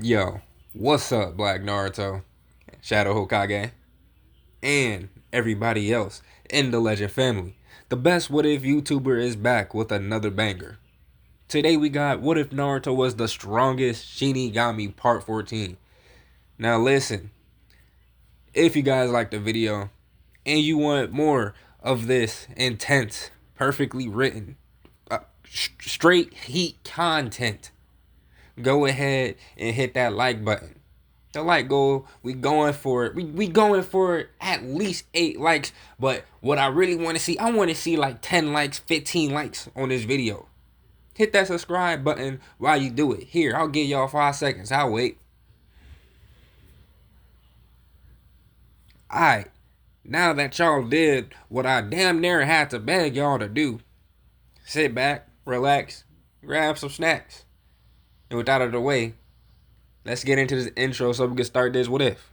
Yo, what's up, Black Naruto, Shadow Hokage, and everybody else in the Legend family? The best What If YouTuber is back with another banger. Today we got What If Naruto was the strongest Shinigami Part 14. Now listen, if you guys like the video and you want more of this intense, perfectly written, straight heat content, go ahead and hit that like button. The like goal, we going for it. We going for it at least 8 likes. But what I really want to see, I want to see like 10 likes, 15 likes on this video. Hit that subscribe button while you do it. Here, I'll give y'all 5 seconds. I'll wait. Alright, now that y'all did what I damn near had to beg y'all to do, sit back, relax, grab some snacks. And with that out of the way, let's get into this intro so we can start this What If.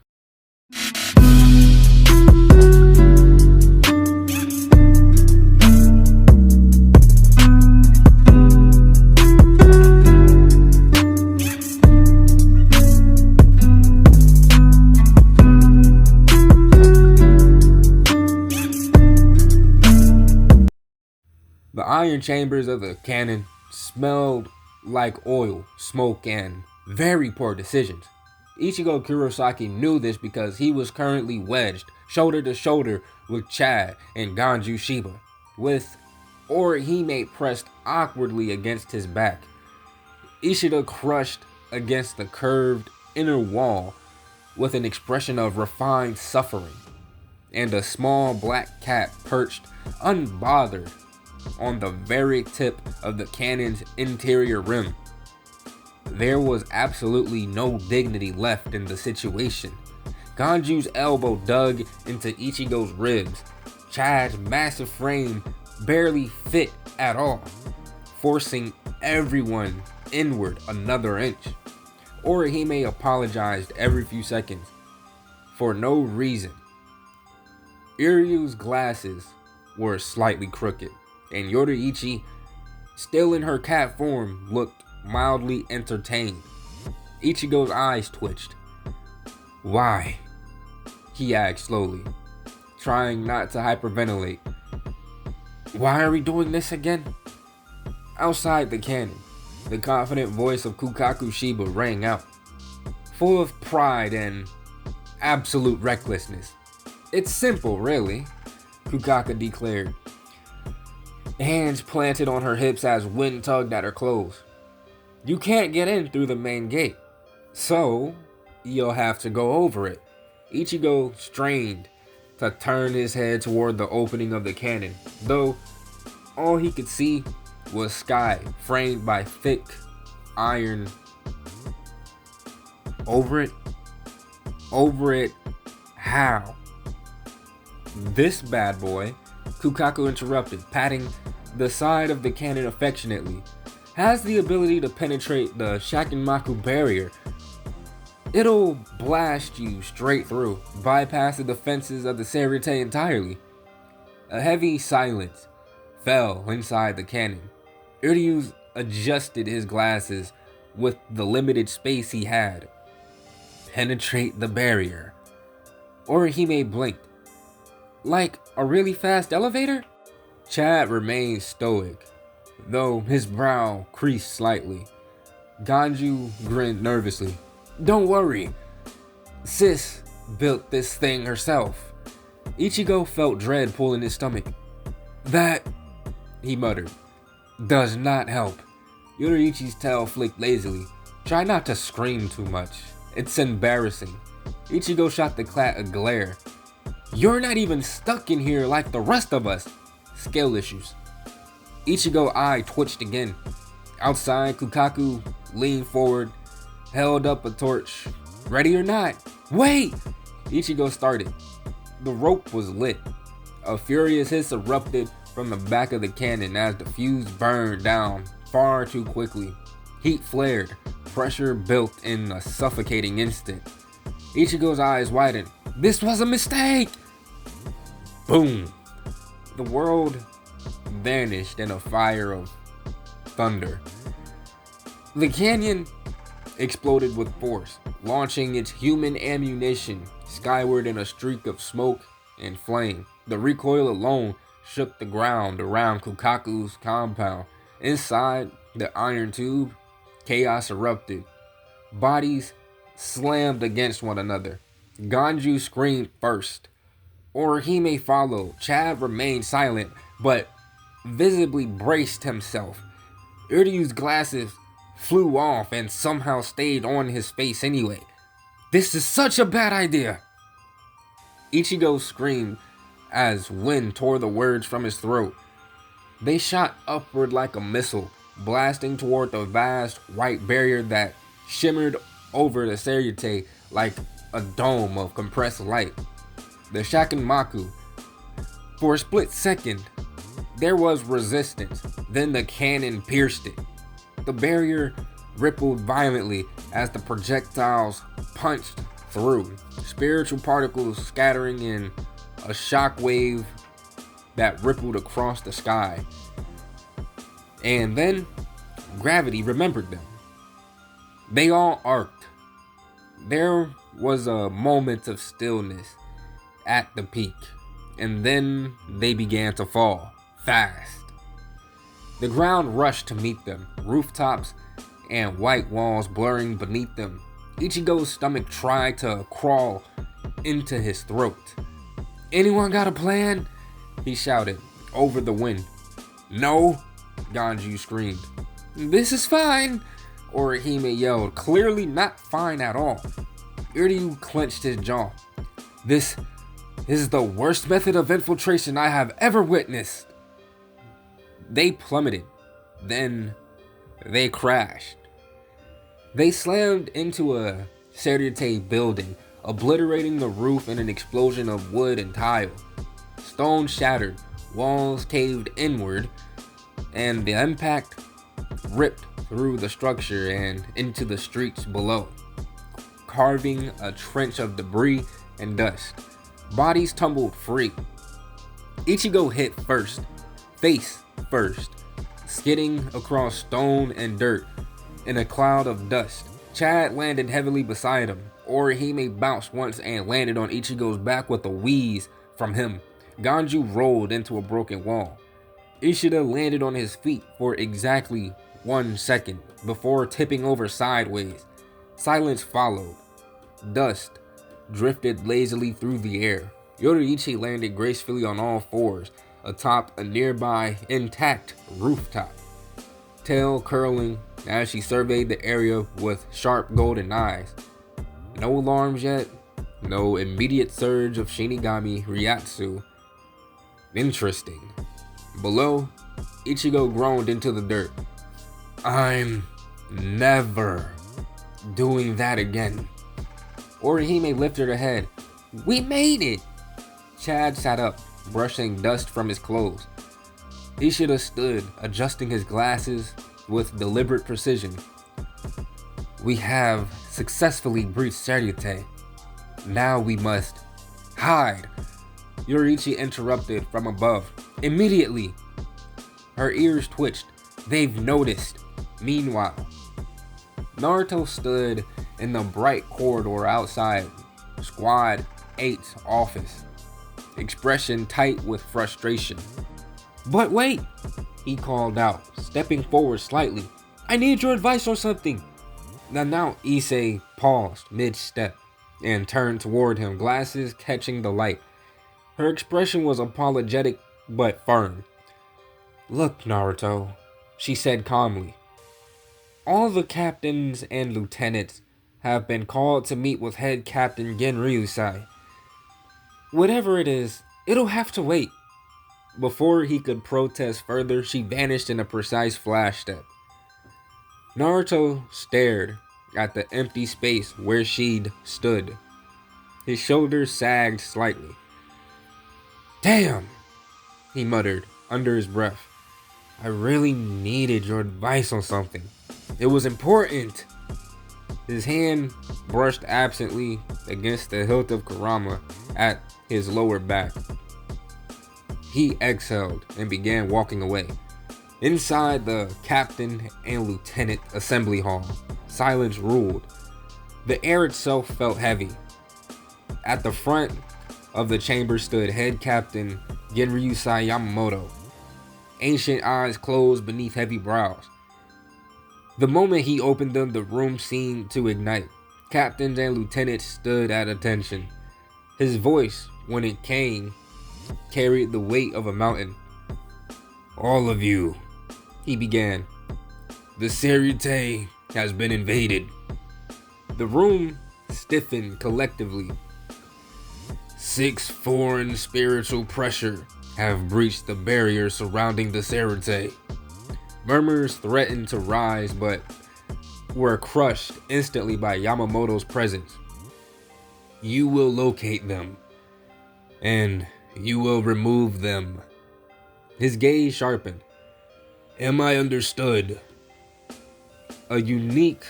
The iron chambers of the cannon smelled like oil, smoke, and very poor decisions. Ichigo Kurosaki knew this because he was currently wedged shoulder to shoulder with Chad and Genryūsai, with Orihime pressed awkwardly against his back. Ishida crushed against the curved inner wall with an expression of refined suffering, and a small black cat perched unbothered on the very tip of the cannon's interior rim. There was absolutely no dignity left in the situation. Ganju's elbow dug into Ichigo's ribs. Chad's massive frame barely fit at all, forcing everyone inward another inch. Orihime apologized every few seconds for no reason. Iryu's glasses were slightly crooked, and Yoruichi, still in her cat form, looked mildly entertained. Ichigo's eyes twitched. "Why?" he asked slowly, trying not to hyperventilate. "Why are we doing this again?" Outside the cannon, the confident voice of Kukaku Shiba rang out, full of pride and absolute recklessness. "It's simple, really," Kukaku declared, hands planted on her hips as wind tugged at her clothes. "You can't get in through the main gate, so you'll have to go over it." Ichigo strained to turn his head toward the opening of the cannon, though all he could see was sky framed by thick iron. Over it? Over it? How? "This bad boy," Kukaku interrupted, patting the side of the cannon affectionately, "has the ability to penetrate the Shakonmaku barrier. It'll blast you straight through, bypass the defenses of the Seireitei entirely." A heavy silence fell inside the cannon. Iryu adjusted his glasses with the limited space he had. "Penetrate the barrier." Orihime blinked. "Like a really fast elevator?" Chad remained stoic, though his brow creased slightly. Ganju grinned nervously. "Don't worry, sis built this thing herself." Ichigo felt dread pulling his stomach. "That," he muttered, "does not help." Yoruichi's tail flicked lazily. "Try not to scream too much. It's embarrassing." Ichigo shot the cat a glare. "You're not even stuck in here like the rest of us." Skill issues. Ichigo's eye twitched again. Outside, Kukaku leaned forward, held up a torch. "Ready or not?" "Wait!" Ichigo started. The rope was lit. A furious hiss erupted from the back of the cannon as the fuse burned down far too quickly. Heat flared. Pressure built in a suffocating instant. Ichigo's eyes widened. "This was a mistake!" Boom! The world vanished in a fire of thunder. The canyon exploded with force, launching its human ammunition skyward in a streak of smoke and flame. The recoil alone shook the ground around Kukaku's compound. Inside the iron tube, chaos erupted. Bodies slammed against one another. Genryū screamed first. Orihime followed. Chad remained silent, but visibly braced himself. Iryu's glasses flew off and somehow stayed on his face anyway. This is such a bad idea! Ichigo screamed as wind tore the words from his throat. They shot upward like a missile, blasting toward the vast white barrier that shimmered over the Seireitei like a dome of compressed light. The Shakonmaku. For a split second, there was resistance, then the cannon pierced it. The barrier rippled violently as the projectiles punched through, spiritual particles scattering in a shockwave that rippled across the sky. And then, gravity remembered them. They all arced. There was a moment of stillness at the peak, and then they began to fall, fast. The ground rushed to meet them, rooftops and white walls blurring beneath them. Ichigo's stomach tried to crawl into his throat. "Anyone got a plan?" he shouted over the wind. "No," Genryū screamed. "This is fine," Orihime yelled, clearly not fine at all. Iryu clenched his jaw. "This is the worst method of infiltration I have ever witnessed." They plummeted. Then they crashed. They slammed into a Seireitei building, obliterating the roof in an explosion of wood and tile. Stone shattered, walls caved inward, and the impact ripped through the structure and into the streets below, carving a trench of debris and dust. Bodies tumbled free. Ichigo hit first, face first, skidding across stone and dirt in a cloud of dust. Chad landed heavily beside him. Orihime bounced once and landed on Ichigo's back with a wheeze from him. Genryū rolled into a broken wall. Ishida landed on his feet for exactly 1 second before tipping over sideways. Silence followed. Dust drifted lazily through the air. Yoruichi landed gracefully on all fours atop a nearby intact rooftop, tail curling as she surveyed the area with sharp golden eyes. No alarms yet, no immediate surge of Shinigami Ryatsu. Interesting. Below, Ichigo groaned into the dirt. "I'm never doing that again." Orihime lifted her head. "We made it!" Chad sat up, brushing dust from his clothes. Ishida stood, adjusting his glasses with deliberate precision. "We have successfully breached Seireitei. Now we must hide." Yoruichi interrupted from above. "Immediately!" Her ears twitched. "They've noticed." Meanwhile, Naruto stood in the bright corridor outside Squad 8's office, expression tight with frustration. "But wait," he called out, stepping forward slightly. "I need your advice on something." Now Issei paused mid-step and turned toward him, glasses catching the light. Her expression was apologetic but firm. "Look, Naruto," she said calmly. "All the captains and lieutenants have been called to meet with head captain Genryūsai. Whatever it is, it'll have to wait." Before he could protest further, she vanished in a precise flash step. Naruto stared at the empty space where she'd stood. His shoulders sagged slightly. "Damn," he muttered under his breath. "I really needed your advice on something. It was important." His hand brushed absently against the hilt of Kurama at his lower back. He exhaled and began walking away. Inside the captain and lieutenant assembly hall, silence ruled. The air itself felt heavy. At the front of the chamber stood Head Captain Genryūsai Yamamoto, ancient eyes closed beneath heavy brows. The moment he opened them, the room seemed to ignite. Captains and lieutenants stood at attention. His voice, when it came, carried the weight of a mountain. "All of you," he began. "The Seireitei has been invaded." The room stiffened collectively. 6 foreign spiritual pressure have breached the barrier surrounding the Seireitei. Murmurs threatened to rise, but were crushed instantly by Yamamoto's presence. "You will locate them, and you will remove them." His gaze sharpened. "Am I understood?" A unique,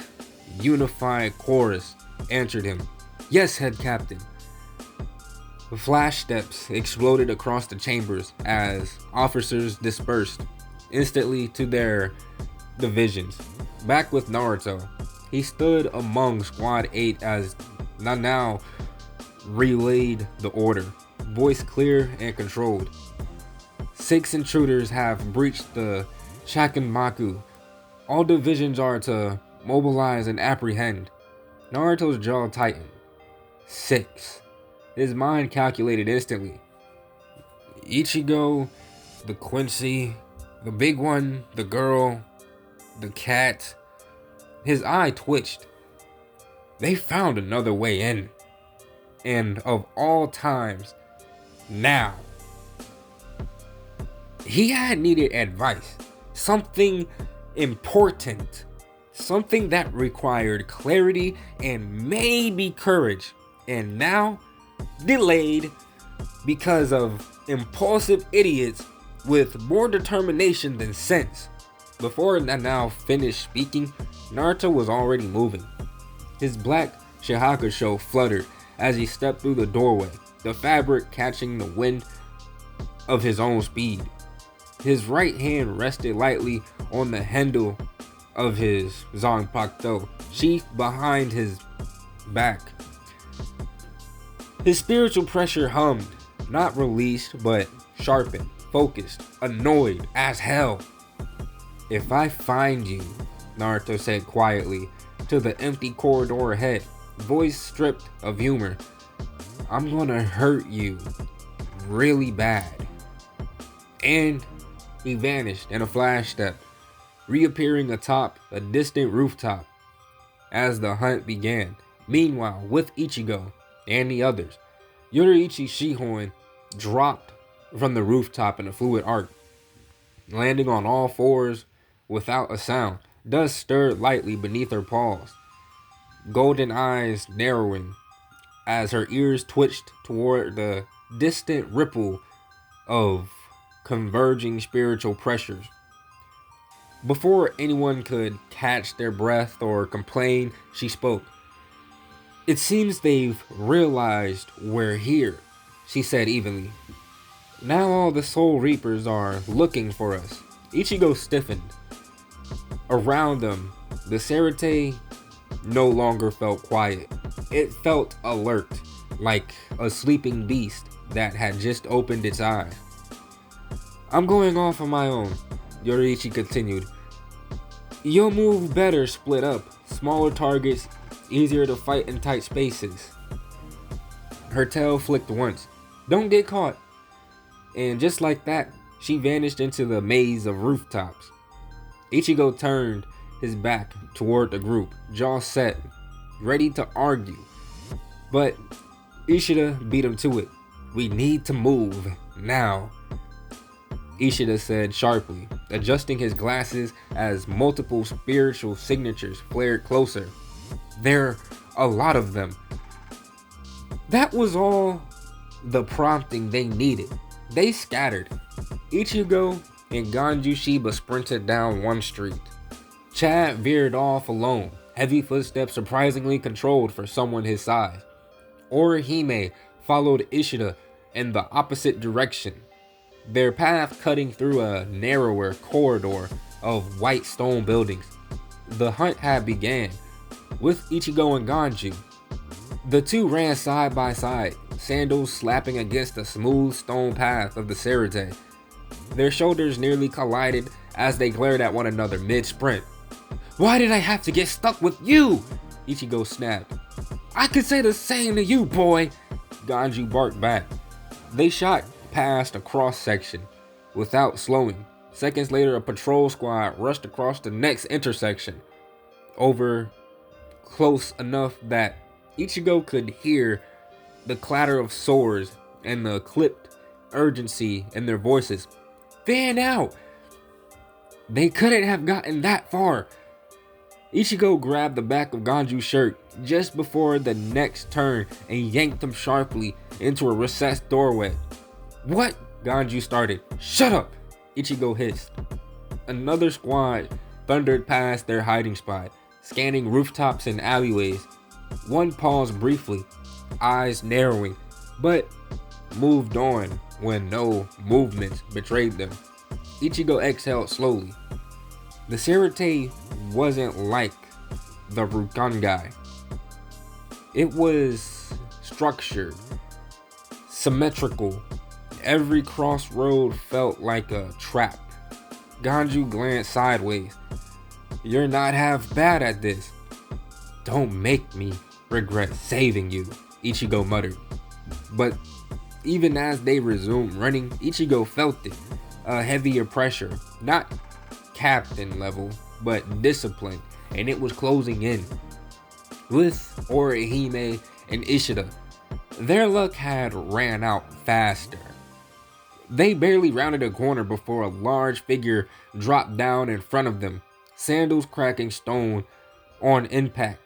unified chorus answered him. "Yes, Head Captain." Flash steps exploded across the chambers as officers dispersed instantly to their divisions. Back with Naruto, he stood among Squad 8 as Nanao relayed the order, voice clear and controlled. 6 intruders have breached the Shakonmaku. All divisions are to mobilize and apprehend. Naruto's jaw tightened. 6. His mind calculated instantly. Ichigo, the Quincy, the big one, the girl, the cat. His eye twitched. They found another way in. And of all times, now. He had needed advice. Something important. Something that required clarity and maybe courage. And now, delayed because of impulsive idiots with more determination than sense. Before Nanao finished speaking, Naruto was already moving. His black shahakusho fluttered as he stepped through the doorway, the fabric catching the wind of his own speed. His right hand rested lightly on the handle of his zanpakuto, sheathed behind his back. His spiritual pressure hummed, not released, but sharpened, focused, annoyed as hell. "If I find you," Naruto said quietly to the empty corridor ahead, voice stripped of humor, "I'm gonna hurt you really bad." And he vanished in a flash step, reappearing atop a distant rooftop as the hunt began. Meanwhile, with Ichigo and the others, Yoruichi Shihoin dropped from the rooftop in a fluid arc, landing on all fours without a sound. Dust stirred lightly beneath her paws, golden eyes narrowing as her ears twitched toward the distant ripple of converging spiritual pressures. Before anyone could catch their breath or complain, she spoke. "It seems they've realized we're here," she said evenly. "Now all the Soul Reapers are looking for us." Ichigo stiffened. Around them, the Seireitei no longer felt quiet. It felt alert, like a sleeping beast that had just opened its eyes. "I'm going off on my own," Yoruichi continued. "You'll move better split up. Smaller targets, easier to fight in tight spaces." Her tail flicked once. "Don't get caught." And just like that, she vanished into the maze of rooftops. Ichigo turned his back toward the group, jaw set, ready to argue. But Ishida beat him to it. "We need to move, now," Ishida said sharply, adjusting his glasses as multiple spiritual signatures flared closer. "There are a lot of them." That was all the prompting they needed. They scattered. Ichigo and Ganju Shiba sprinted down one street. Chad veered off alone, heavy footsteps surprisingly controlled for someone his size. Orihime followed Ishida in the opposite direction, their path cutting through a narrower corridor of white stone buildings. The hunt had begun, with Ichigo and Ganju. The two ran side by side, sandals slapping against the smooth stone path of the Seireitei. Their shoulders nearly collided as they glared at one another mid-sprint. "Why did I have to get stuck with you?" Ichigo snapped. "I could say the same to you, boy," Ganju barked back. They shot past a cross-section without slowing. Seconds later, a patrol squad rushed across the next intersection, over close enough that Ichigo could hear the clatter of swords and the clipped urgency in their voices. "Fan out!" They couldn't have gotten that far. Ichigo grabbed the back of Ganju's shirt just before the next turn and yanked him sharply into a recessed doorway. "What?" Ganju started. "Shut up!" Ichigo hissed. Another squad thundered past their hiding spot, scanning rooftops and alleyways. One paused briefly, eyes narrowing, but moved on when no movements betrayed them. Ichigo exhaled slowly. The Seireitei wasn't like the Rukangai. It was structured, symmetrical. Every crossroad felt like a trap. Ganju glanced sideways. "You're not half bad at this." "Don't make me regret saving you," Ichigo muttered. But even as they resumed running, Ichigo felt it. A heavier pressure, not captain level, but discipline, and it was closing in. With Orihime and Ishida, their luck had ran out faster. They barely rounded a corner before a large figure dropped down in front of them, sandals cracking stone on impact.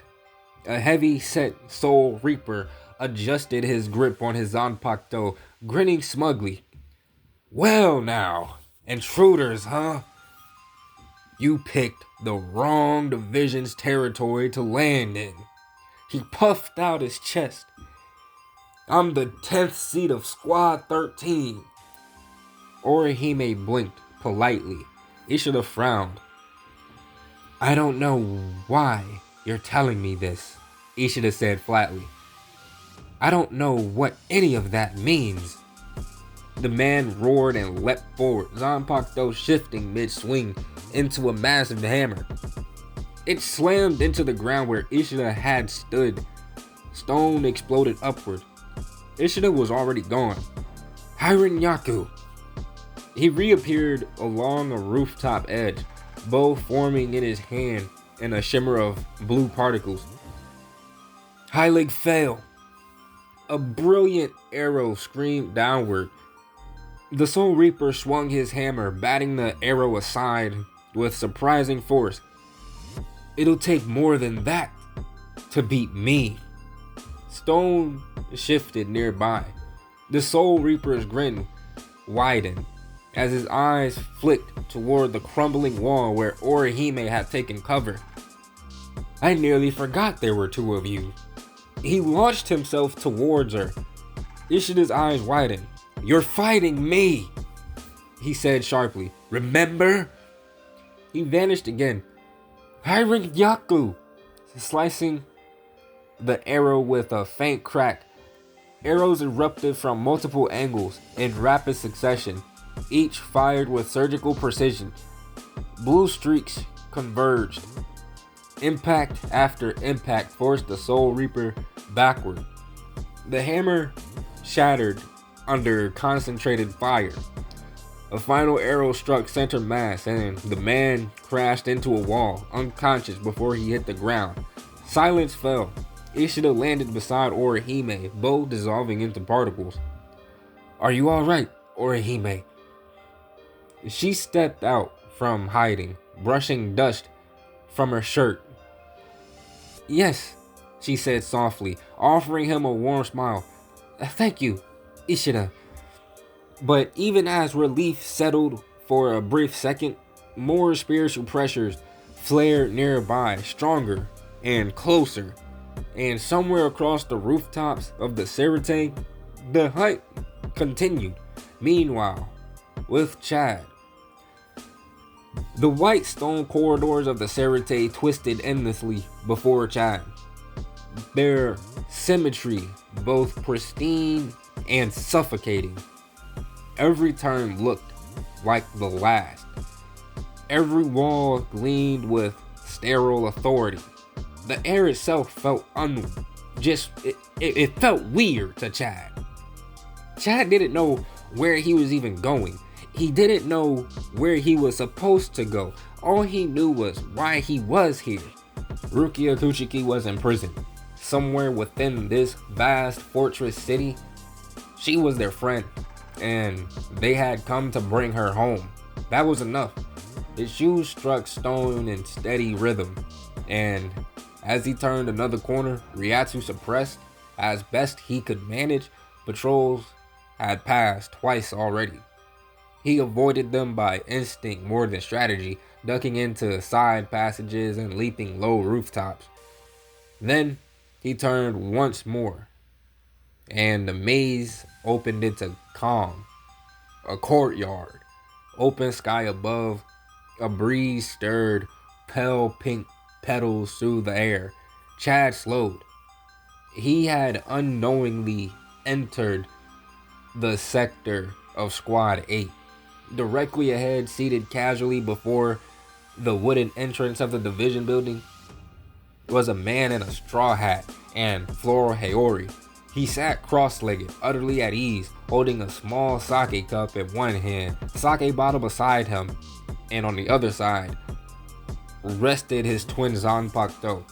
A heavy-set Soul Reaper adjusted his grip on his Zanpakuto, grinning smugly. "Well now, intruders, huh? You picked the wrong division's territory to land in." He puffed out his chest. "I'm the 10th seat of Squad 13. Orihime blinked politely. Ishida frowned. "I don't know why you're telling me this," Ishida said flatly. "I don't know what any of that means." The man roared and leapt forward, Zanpakuto shifting mid-swing into a massive hammer. It slammed into the ground where Ishida had stood. Stone exploded upward. Ishida was already gone. "Hirin-yaku!" He reappeared along a rooftop edge, bow forming in his hand in a shimmer of blue particles. "High leg fail!" A brilliant arrow screamed downward. The Soul Reaper swung his hammer, batting the arrow aside with surprising force. "It'll take more than that to beat me." Stone shifted nearby. The Soul Reaper's grin widened as his eyes flicked toward the crumbling wall where Orihime had taken cover. "I nearly forgot there were two of you." He launched himself towards her. Ishida's eyes widened. "You're fighting me," he said sharply. "Remember?" He vanished again. "Hirin-yaku!" Slicing the arrow with a faint crack. Arrows erupted from multiple angles in rapid succession, each fired with surgical precision. Blue streaks converged. Impact after impact forced the Soul Reaper backward. The hammer shattered under concentrated fire. A final arrow struck center mass and the man crashed into a wall, unconscious before he hit the ground. Silence fell. Ishida landed beside Orihime, both dissolving into particles. "Are you alright, Orihime?" She stepped out from hiding, brushing dust from her shirt. "Yes," she said softly, offering him a warm smile. "Thank you, Ishida." But even as relief settled for a brief second, more spiritual pressures flared nearby, stronger and closer. And somewhere across the rooftops of the Seireitei, the hunt continued. Meanwhile, with Chad, The white stone corridors of the Seireitei twisted endlessly before Chad. Their symmetry, both pristine and suffocating. Every turn looked like the last. Every wall gleamed with sterile authority. The air itself felt it felt weird to Chad. Chad didn't know where he was even going. He didn't know where he was supposed to go. All he knew was why he was here. Rukia Kuchiki was in prison, somewhere within this vast fortress city. She was their friend, and they had come to bring her home. That was enough. His shoes struck stone in steady rhythm, and as he turned another corner, Ryatsu suppressed as best he could manage. Patrols had passed twice already. He avoided them by instinct more than strategy, ducking into side passages and leaping low rooftops. Then he turned once more, and the maze opened into calm. A courtyard, open sky above, a breeze stirred pale pink petals through the air. Chad slowed. He had unknowingly entered the sector of Squad 8. Directly ahead, seated casually before the wooden entrance of the division building, was a man in a straw hat and floral haori. He sat cross-legged, utterly at ease, holding a small sake cup in one hand, sake bottle beside him, and on the other side rested his twin Zanpakuto.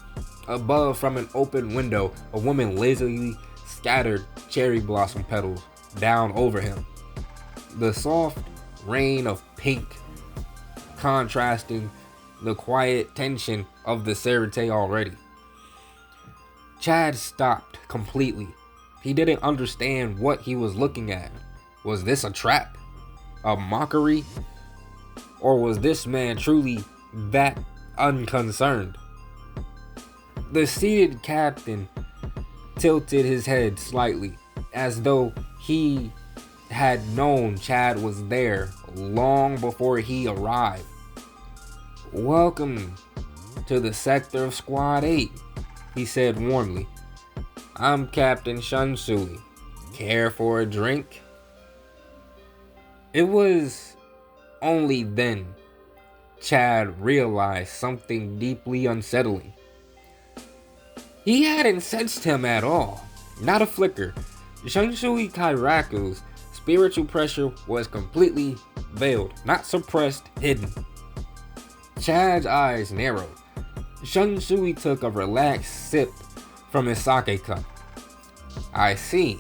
Above, from an open window, a woman lazily scattered cherry blossom petals down over him. The soft rain of pink contrasting the quiet tension of the Seireitei already. Chad stopped completely. He didn't understand what he was looking at. Was this a trap? A mockery? Or was this man truly that unconcerned? The seated captain tilted his head slightly, as though he had known Chad was there long before he arrived. "Welcome to the sector of Squad 8, he said warmly. "I'm Captain Shunsui. Care for a drink?" It was only then Chad realized something deeply unsettling. He hadn't sensed him at all, not a flicker. Shunsui Kyōraku's spiritual pressure was completely veiled, not suppressed, hidden. Chad's eyes narrowed. Shunsui took a relaxed sip from his sake cup. "I see.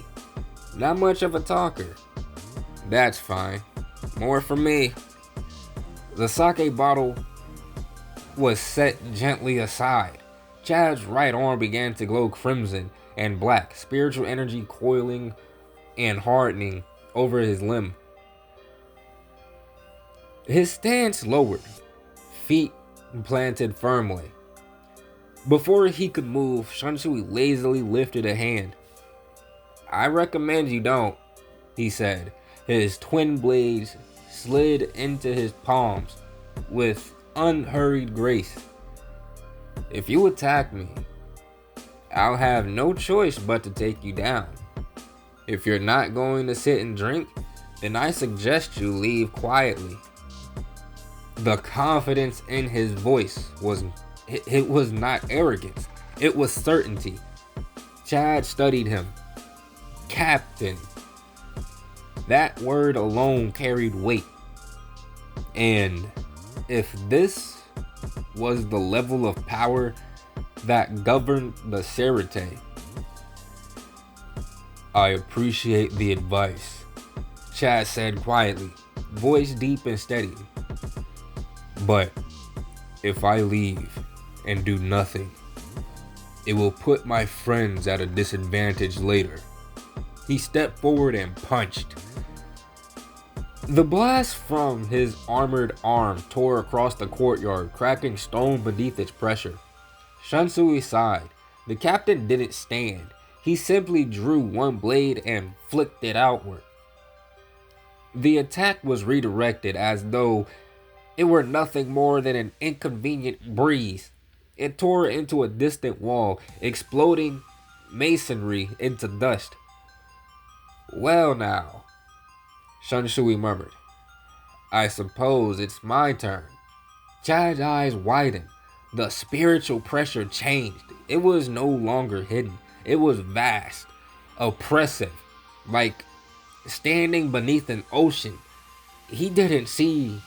Not much of a talker. That's fine. More for me." The sake bottle was set gently aside. Chad's right arm began to glow crimson and black, spiritual energy coiling and hardening over his limb. His stance lowered, feet planted firmly. Before he could move, Shunsui lazily lifted a hand. "I recommend you don't," he said. His twin blades slid into his palms with unhurried grace. "If you attack me, I'll have no choice but to take you down. If you're not going to sit and drink, then I suggest you leave quietly." The confidence in his voice was not arrogance, it was certainty. Chad studied him. Captain. That word alone carried weight. And if this was the level of power that governed the Seireitei, "I appreciate the advice," Chad said quietly, voice deep and steady. "But if I leave and do nothing, it will put my friends at a disadvantage later." He stepped forward and punched. The blast from his armored arm tore across the courtyard, cracking stone beneath its pressure. Shunsui sighed. The captain didn't stand. He simply drew one blade and flicked it outward. The attack was redirected as though It were nothing more than an inconvenient breeze. It tore into a distant wall, exploding masonry into dust. Well now, Shunsui murmured. I suppose it's my turn. Chad's eyes widened. The spiritual pressure changed. It was no longer hidden. It was vast, oppressive, like standing beneath an ocean. He didn't see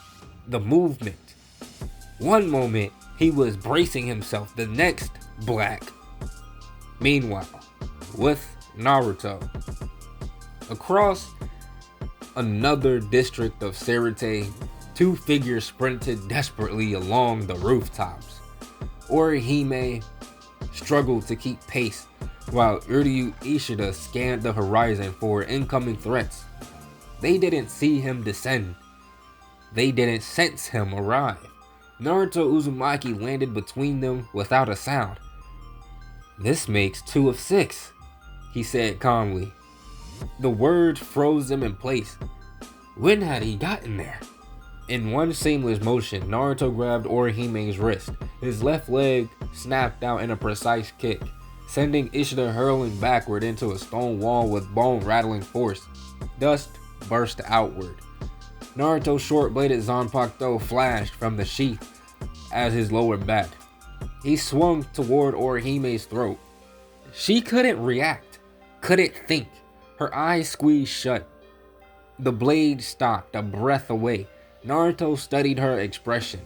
the movement. One moment, he was bracing himself, the next, black. Meanwhile, with Naruto, across another district of Seireitei, two figures sprinted desperately along the rooftops. Orihime struggled to keep pace, while Ishida scanned the horizon for incoming threats. They didn't see him descend. They didn't sense him arrive. Naruto Uzumaki landed between them without a sound. This makes 2 of 6, he said calmly. The words froze him in place. When had he gotten there? In one seamless motion, Naruto grabbed Orihime's wrist. His left leg snapped out in a precise kick, sending Ishida hurling backward into a stone wall with bone-rattling force. Dust burst outward. Naruto's short-bladed Zanpakuto flashed from the sheath as his lower back. He swung toward Orihime's throat. She couldn't react, couldn't think. Her eyes squeezed shut. The blade stopped, a breath away. Naruto studied her expression.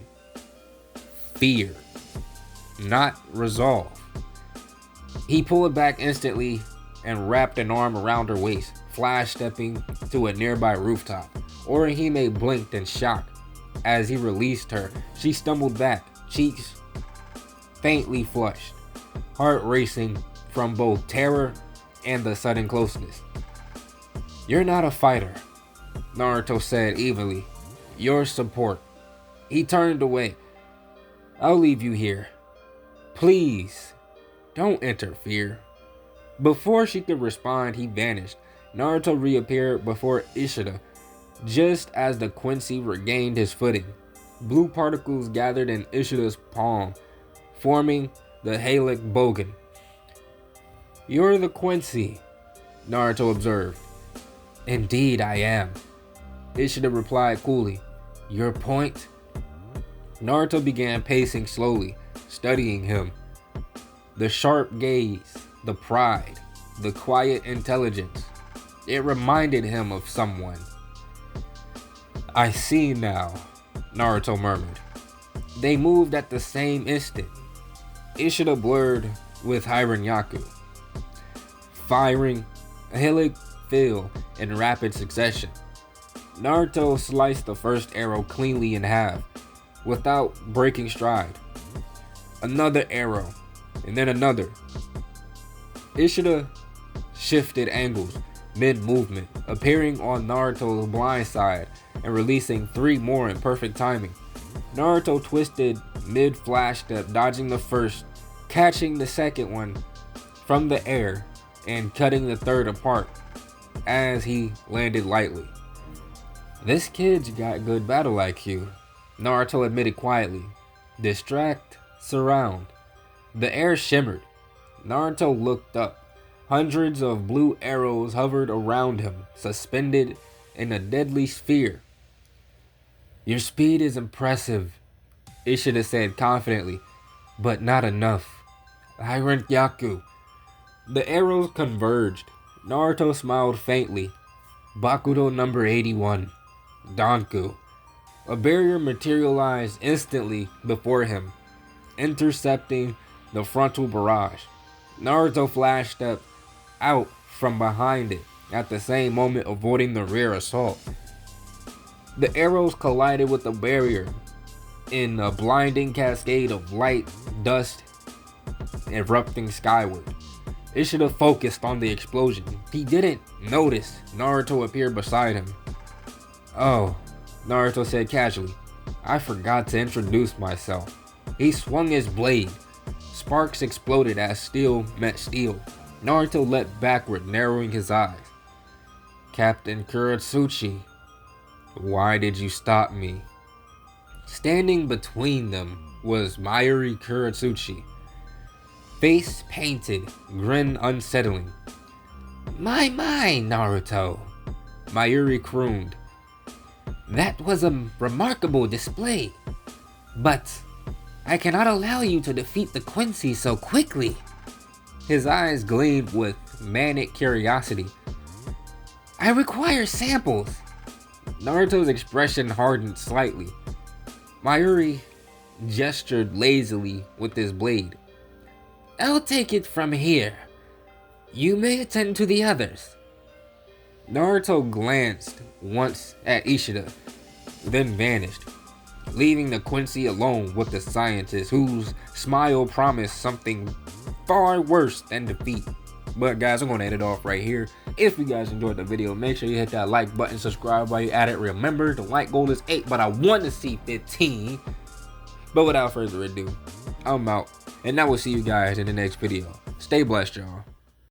Fear, not resolve. He pulled back instantly and wrapped an arm around her waist, flash stepping to a nearby rooftop. Orihime blinked in shock. As he released her, she stumbled back, cheeks faintly flushed, heart racing from both terror and the sudden closeness. You're not a fighter, Naruto said evenly. Your support. He turned away. I'll leave you here. Please, don't interfere. Before she could respond, he vanished. Naruto reappeared before Ishida, just as the Quincy regained his footing. Blue particles gathered in Ishida's palm, forming the Halic Bogan. You're the Quincy, Naruto observed. Indeed I am, Ishida replied coolly. Your point? Naruto began pacing slowly, studying him. The sharp gaze, the pride, the quiet intelligence. It reminded him of someone. I see now, Naruto murmured. They moved at the same instant. Ishida blurred with Hiranyaku, firing a Halic field in rapid succession. Naruto sliced the first arrow cleanly in half, without breaking stride. Another arrow, and then another. Ishida shifted angles mid-movement, appearing on Naruto's blind side and releasing 3 more in perfect timing. Naruto twisted mid-flash step, dodging the first, catching the second one from the air, and cutting the third apart as he landed lightly. This kid's got good battle IQ, Naruto admitted quietly. Distract, surround. The air shimmered. Naruto looked up. Hundreds of blue arrows hovered around him, suspended in a deadly sphere. Your speed is impressive, Ishida said confidently, but not enough. Hiranyaku. The arrows converged. Naruto smiled faintly. Bakudo number 81. Danku. A barrier materialized instantly before him, intercepting the frontal barrage. Naruto flash stepped out from behind it, at the same moment avoiding the rear assault. The arrows collided with the barrier in a blinding cascade of light, dust, erupting skyward. Ishida focused on the explosion. He didn't notice Naruto appear beside him. Oh, Naruto said casually. I forgot to introduce myself. He swung his blade. Sparks exploded as steel met steel. Naruto leapt backward, narrowing his eyes. Captain Kurotsuchi, why did you stop me? Standing between them was Mayuri Kurotsuchi. Face painted, grin unsettling. My, Naruto, Mayuri crooned. That was a remarkable display, but I cannot allow you to defeat the Quincy so quickly. His eyes gleamed with manic curiosity. I require samples. Naruto's expression hardened slightly. Mayuri gestured lazily with his blade. I'll take it from here. You may attend to the others. Naruto glanced once at Ishida, then vanished, leaving the Quincy alone with the scientist whose smile promised something far worse than defeat. But guys, I'm going to end it off right here. If you guys enjoyed the video, make sure you hit that like button, subscribe while you're at it. Remember, the like goal is 8, but I want to see 15. But without further ado, I'm out. And I will see you guys in the next video. Stay blessed, y'all.